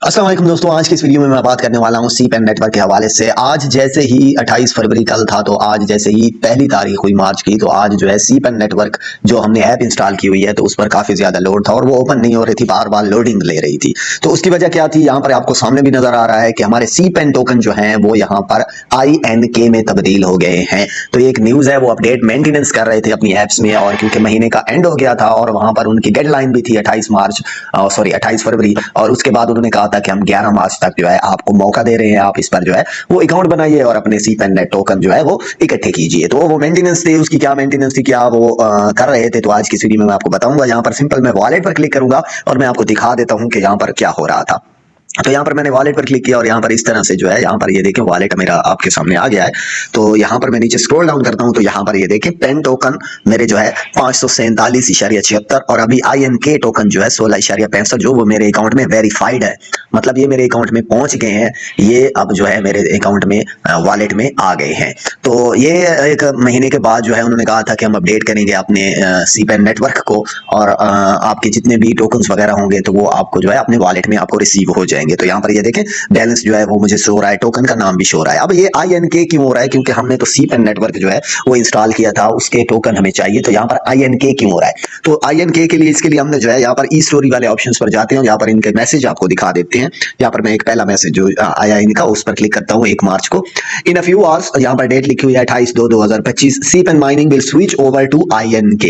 अस्सलाम वालेकुम दोस्तों, आज की इस वीडियो में मैं बात करने वाला हूं सी पेन नेटवर्क के हवाले से। आज जैसे ही 28 फरवरी कल था, तो आज जैसे ही पहली तारीख हुई मार्च की, तो आज जो है सी पेन नेटवर्क जो हमने ऐप इंस्टॉल की हुई है, तो उस पर काफ़ी ज़्यादा लोड था और वो ओपन नहीं हो रही थी, बार बार लोडिंग ले रही थी। तो उसकी वजह क्या थी, यहाँ पर आपको सामने भी नज़र आ रहा है कि हमारे सी पेन टोकन जो है वो यहाँ पर INK में तब्दील हो गए हैं। तो ये एक न्यूज़ है, वो अपडेट मेंटेनेंस कर रहे थे अपनी ऐप्स में, और क्योंकि महीने का एंड हो गया था और वहाँ पर उनकी डेडलाइन भी थी 28 फरवरी, और उसके बाद उन्होंने कहा था कि हम 11 मार्च तक जो है आपको मौका दे रहे हैं, आप इस पर जो है वो अकाउंट बनाइए और अपने सी पेन नेट टोकन जो है वो इकट्ठे कीजिए। तो वो मेंटेनेंस थी, उसकी क्या मेंटेनेंस थी, क्या वो कर रहे थे, तो आज की वीडियो में मैं आपको बताऊंगा। यहाँ पर सिंपल मैं वॉलेट पर क्लिक करूंगा और मैं आपको दिखा देता हूँ कि यहाँ पर क्या हो रहा था। तो यहाँ पर मैंने वॉलेट पर क्लिक किया और यहाँ पर इस तरह से जो है, यहाँ पर ये देखें वॉलेट मेरा आपके सामने आ गया है। तो यहाँ पर मैं नीचे स्क्रॉल डाउन करता हूँ, तो यहाँ पर ये देखें पेन टोकन मेरे जो है 547.76, और अभी INK टोकन जो है 16.65, जो वो मेरे अकाउंट में वेरीफाइड है, मतलब ये मेरे अकाउंट में पहुंच गए हैं, ये अब जो है मेरे अकाउंट में वॉलेट में आ गए हैं। तो ये एक महीने के बाद जो है उन्होंने कहा था कि हम अपडेट करेंगे अपने सी पेन नेटवर्क को, और आपके जितने भी टोकन वगैरह होंगे तो वो आपको जो है अपने वॉलेट में आपको रिसीव हो जाएंगे। तो यहाँ पर ये देखें बैलेंस जो है वो मुझे शो हो रहा है, टोकन का नाम भी शो हो रहा है। अब ये INK क्यों हो रहा है, क्योंकि हमने तो सी पेन नेटवर्क जो है वो इंस्टॉल किया था, उसके टोकन हमें चाहिए। तो यहाँ पर INK क्यों हो रहा है, तो INK के लिए इसके लिए हमने जो है यहाँ पर ई स्टोरी वाले ऑप्शंस पर जाते हैं, यहाँ पर इनके मैसेज आपको दिखा देते हैं। यहाँ पर मैं एक पहला मैसेज जो आया इनका उस पर क्लिक करता हूँ 1 मार्च को। इन अ फ्यू आवर्स, यहाँ पर डेट लिखी हुई है 28/2/2025, C pen mining will switch over to INK।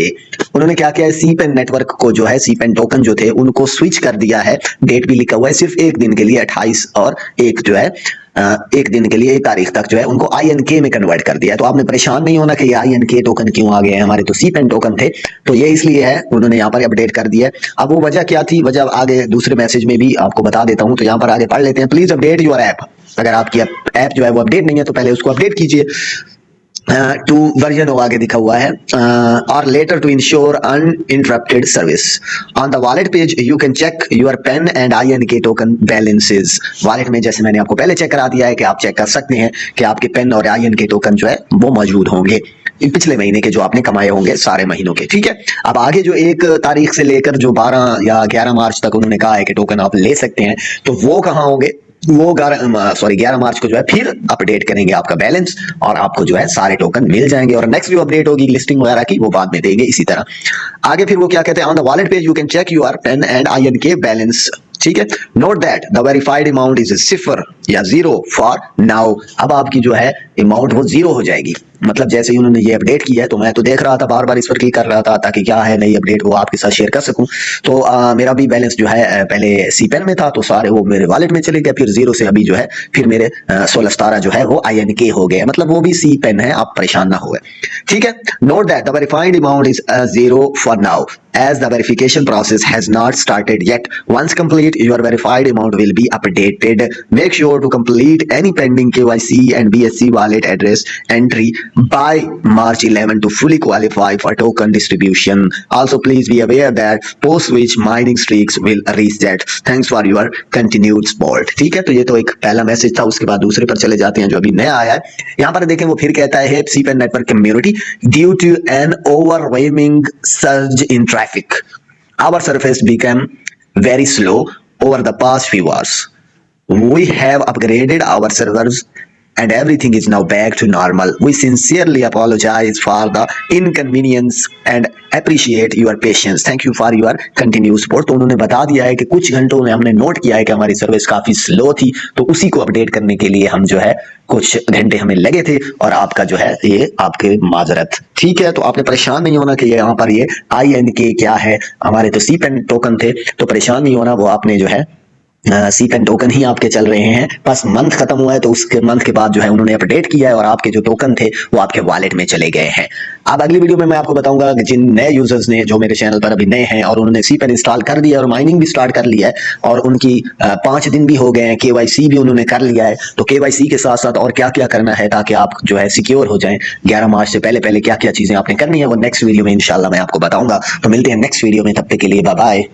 उन्होंने क्या किया है, सी पेन नेटवर्क को जो है सी पेन टोकन जो थे उनको स्विच कर दिया है। डेट भी लिखा हुआ है सिर्फ एक दिन के लिए, 28 और 1 जो है एक दिन के लिए, 1 तारीख तक जो है उनको INK में कन्वर्ट कर दिया है। तो आपने परेशान नहीं होना कि ये INK टोकन क्यों आ गए हैं, हमारे तो सी पेन टोकन थे। तो ये इसलिए है, उन्होंने यहाँ पर अपडेट कर दिया है। अब वो वजह क्या थी, वजह आगे दूसरे मैसेज में भी आपको बता देता हूँ। तो यहाँ पर आगे पढ़ लेते हैं, प्लीज अपडेट योर ऐप। अगर आपकी ऐप जो है वो अपडेट नहीं है तो पहले उसको अपडेट कीजिए टू वर्जन हो आगे दिखा हुआ है, और later to ensure uninterrupted service on the wallet page you can check your pen and INK token balances. Wallet में जैसे मैंने आपको पहले चेक करा दिया है कि आप चेक कर सकते हैं कि आपके पेन और INK टोकन जो है वो मौजूद होंगे पिछले महीने के, जो आपने कमाए होंगे सारे महीनों के। ठीक है, अब आगे जो 1 तारीख से लेकर जो 12 या 11 मार्च तक उन्होंने कहा है कि टोकन आप ले सकते हैं, तो वो कहाँ होंगे, वो 11 मार्च को जो है फिर अपडेट करेंगे आपका बैलेंस, और आपको जो है सारे टोकन मिल जाएंगे। और नेक्स्ट जो अपडेट होगी लिस्टिंग वगैरह की, वो बाद में देंगे इसी तरह। आगे फिर वो क्या कहते हैं, on the wallet page you can check your pen and INK balance. ठीक है, note that the verified amount is 0 या 0 फॉर नाउ। अब आपकी जो है अमाउंट वो 0 हो जाएगी, मतलब जैसे ही उन्होंने ये अपडेट किया है, तो मैं तो देख रहा था, बार बार इस पर क्लिक कर रहा था ताकि क्या है नई अपडेट वो आपके साथ शेयर कर सकूं। तो मेरा भी बैलेंस जो है पहले सी पेन में था, तो सारे वो मेरे वॉलेट में चले गए, फिर 0 से अभी जो है फिर मेरे 16-17 जो है वो INK हो गए, मतलब वो भी सी पेन है, आप परेशान ना हुए। ठीक है, note that the verified amount is 0 for now as the verification process has not started yet. Once complete, your verified amount will be updated. Make sure to complete any pending KYC and BSC wallet address entry by March 11 to fully qualify for token distribution. Also, please be aware that post-switch mining streaks will reset. Thanks for your continued support. ठीक है, तो ये तो एक पहला message था। उसके बाद दूसरे पर चले जाते हैं जो अभी नया आया है। यहाँ पर देखें वो फिर कहता है, C pen network community due to an overwhelming surge in traffic, our service became very slow over the past few hours. We have upgraded our servers and everything is now back to normal. We sincerely apologize for the inconvenience and appreciate your patience. Thank you for your continued support. तो उन्होंने बता दिया है कि कुछ घंटों में हमने नोट किया है कि हमारी सर्विस काफ़ी स्लो थी, तो उसी को अपडेट करने के लिए हम जो है कुछ घंटे हमें लगे थे, और आपका जो है ये आपके माजरत। ठीक है, तो आपने परेशान नहीं होना कि यहाँ पर ये INK क्या है, हमारे तो सी पेन टोकन थे, तो परेशान नहीं होना, वो आपने जो है सी पेन टोकन ही आपके चल रहे हैं। बस मंथ खत्म हुआ है, तो उसके मंथ के बाद जो है उन्होंने अपडेट किया है और आपके जो टोकन थे वो आपके वॉलेट में चले गए हैं। अब अगली वीडियो में मैं आपको बताऊंगा कि जिन नए यूजर्स ने, जो मेरे चैनल पर अभी नए हैं और उन्होंने सी पेन इंस्टॉल कर दिया और माइनिंग भी स्टार्ट कर लिया है, और उनकी 5 दिन भी हो गए हैं, KYC भी उन्होंने कर लिया है, तो KYC के साथ साथ और क्या क्या करना है ताकि आप जो है सिक्योर हो जाएं 11 मार्च से पहले पहले, क्या क्या चीजें आपने करनी है, वो नेक्स्ट वीडियो में इंशाल्लाह मैं आपको बताऊंगा। तो मिलते हैं नेक्स्ट वीडियो में, तब तक के लिए बाय बाय।